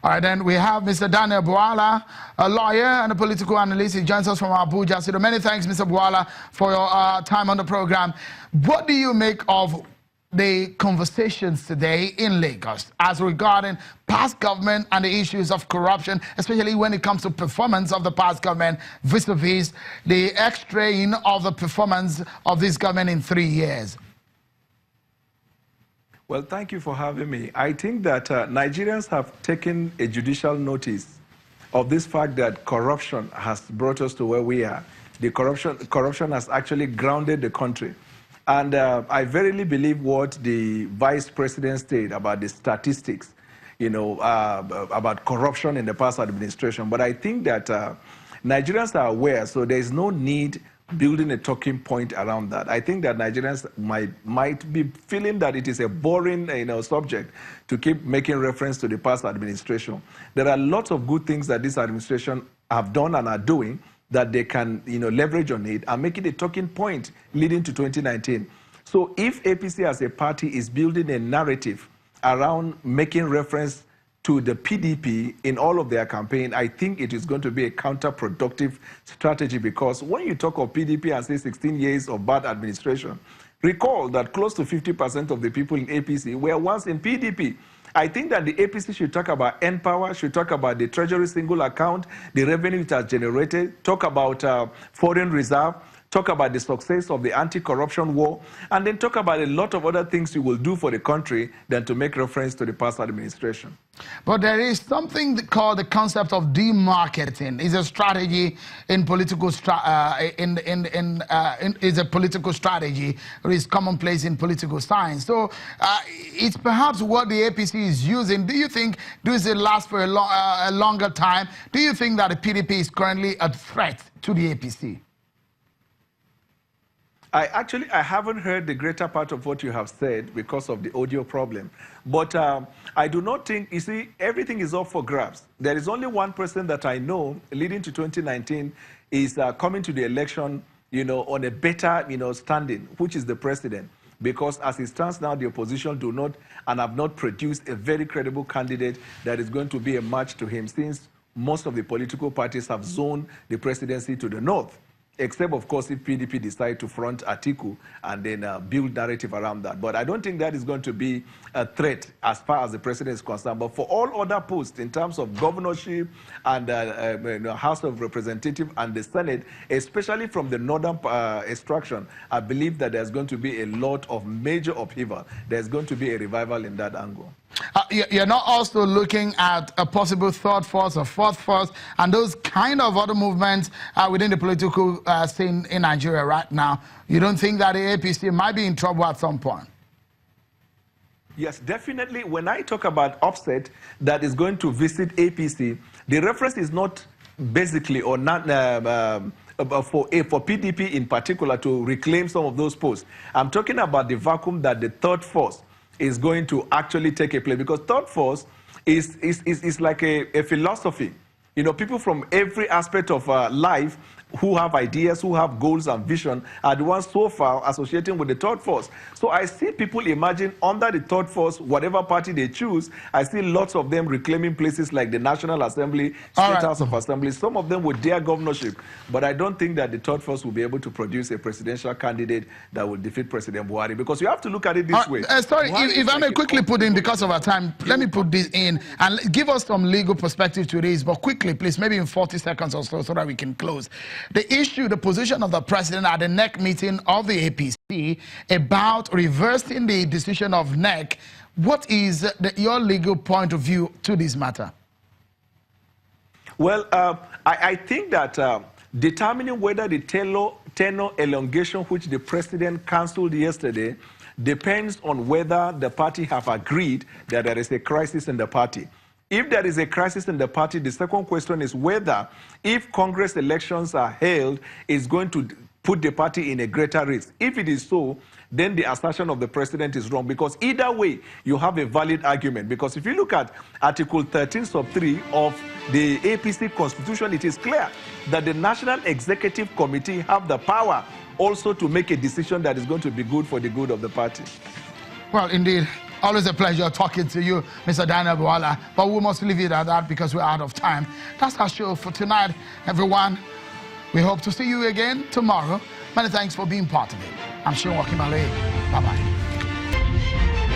All right, then we have Mr. Daniel Bwala, a lawyer and a political analyst. He joins us from Abuja. So many thanks, Mr. Bwala, for your time on the program. What do you make of the conversations today in Lagos as regarding past government and the issues of corruption, especially when it comes to performance of the past government vis-a-vis the X-raying of the performance of this government in 3 years? Well, thank you for having me. I think that Nigerians have taken a judicial notice of this fact that corruption has brought us to where we are. The corruption has actually grounded the country. And I verily believe what the vice president said about the statistics, about corruption in the past administration. But I think that Nigerians are aware, so there is no need building a talking point around that. I think that Nigerians might be feeling that it is a boring subject to keep making reference to the past administration. There are lots of good things that this administration have done and are doing that they can leverage on it and make it a talking point leading to 2019. So if APC as a party is building a narrative around making reference to the PDP in all of their campaign, I think it is going to be a counterproductive strategy, because when you talk of PDP and say 16 years of bad administration, recall that close to 50% of the people in APC were once in PDP. I think that the APC should talk about N-Power, should talk about the Treasury single account, the revenue it has generated, talk about foreign reserve, talk about the success of the anti-corruption war, and then talk about a lot of other things you will do for the country than to make reference to the past administration. But there is something called the concept of demarketing. It's a strategy in political is a political strategy, or is commonplace in political science. So it's perhaps what the APC is using. Do you think this will last for a longer time? Do you think that the PDP is currently a threat to the APC? I haven't heard the greater part of what you have said because of the audio problem. But I do not think, you see, everything is up for grabs. There is only one person that I know leading to 2019 is coming to the election, on a better, standing, which is the president. Because as it stands now, the opposition do not and have not produced a very credible candidate that is going to be a match to him, since most of the political parties have zoned the presidency to the north. Except, of course, if PDP decide to front Atiku and then build narrative around that. But I don't think that is going to be a threat as far as the president is concerned. But for all other posts in terms of governorship and House of Representatives and the Senate, especially from the northern extraction, I believe that there's going to be a lot of major upheaval. There's going to be a revival in that angle. You're not also looking at a possible third force or fourth force and those kind of other movements within the political scene in Nigeria right now. You don't think that the APC might be in trouble at some point? Yes, definitely. When I talk about Offset that is going to visit APC, the reference is not basically or not for PDP in particular to reclaim some of those posts. I'm talking about the vacuum that the third force is going to actually take a place, because third force is like a philosophy. People from every aspect of life who have ideas, who have goals and vision, are the ones so far associating with the third force. So I see people imagine under the third force, whatever party they choose, I see lots of them reclaiming places like the National Assembly, State House of Assembly, some of them with their governorship. But I don't think that the third force will be able to produce a presidential candidate that will defeat President Buhari, because you have to look at it this way. Sorry, if I may quickly put in, because of our time, let me put this in and give us some legal perspective to this, but quickly, please, maybe in 40 seconds or so that we can close. The issue, the position of the president at the NEC meeting of the APC about reversing the decision of NEC, what is your legal point of view to this matter? Well, I think that determining whether the tenure elongation which the president cancelled yesterday depends on whether the party have agreed that there is a crisis in the party. If there is a crisis in the party, the second question is whether, if Congress elections are held, it's going to put the party in a greater risk. If it is so, then the assertion of the president is wrong, because either way, you have a valid argument. Because if you look at Article 13 sub 3 of the APC Constitution, it is clear that the National Executive Committee have the power also to make a decision that is going to be good for the good of the party. Well, indeed. Always a pleasure talking to you, Mr. Daniel Bwala. But we must leave it at that because we're out of time. That's our show for tonight, everyone. We hope to see you again tomorrow. Many thanks for being part of it. I'm Sean Wakimale. Bye-bye.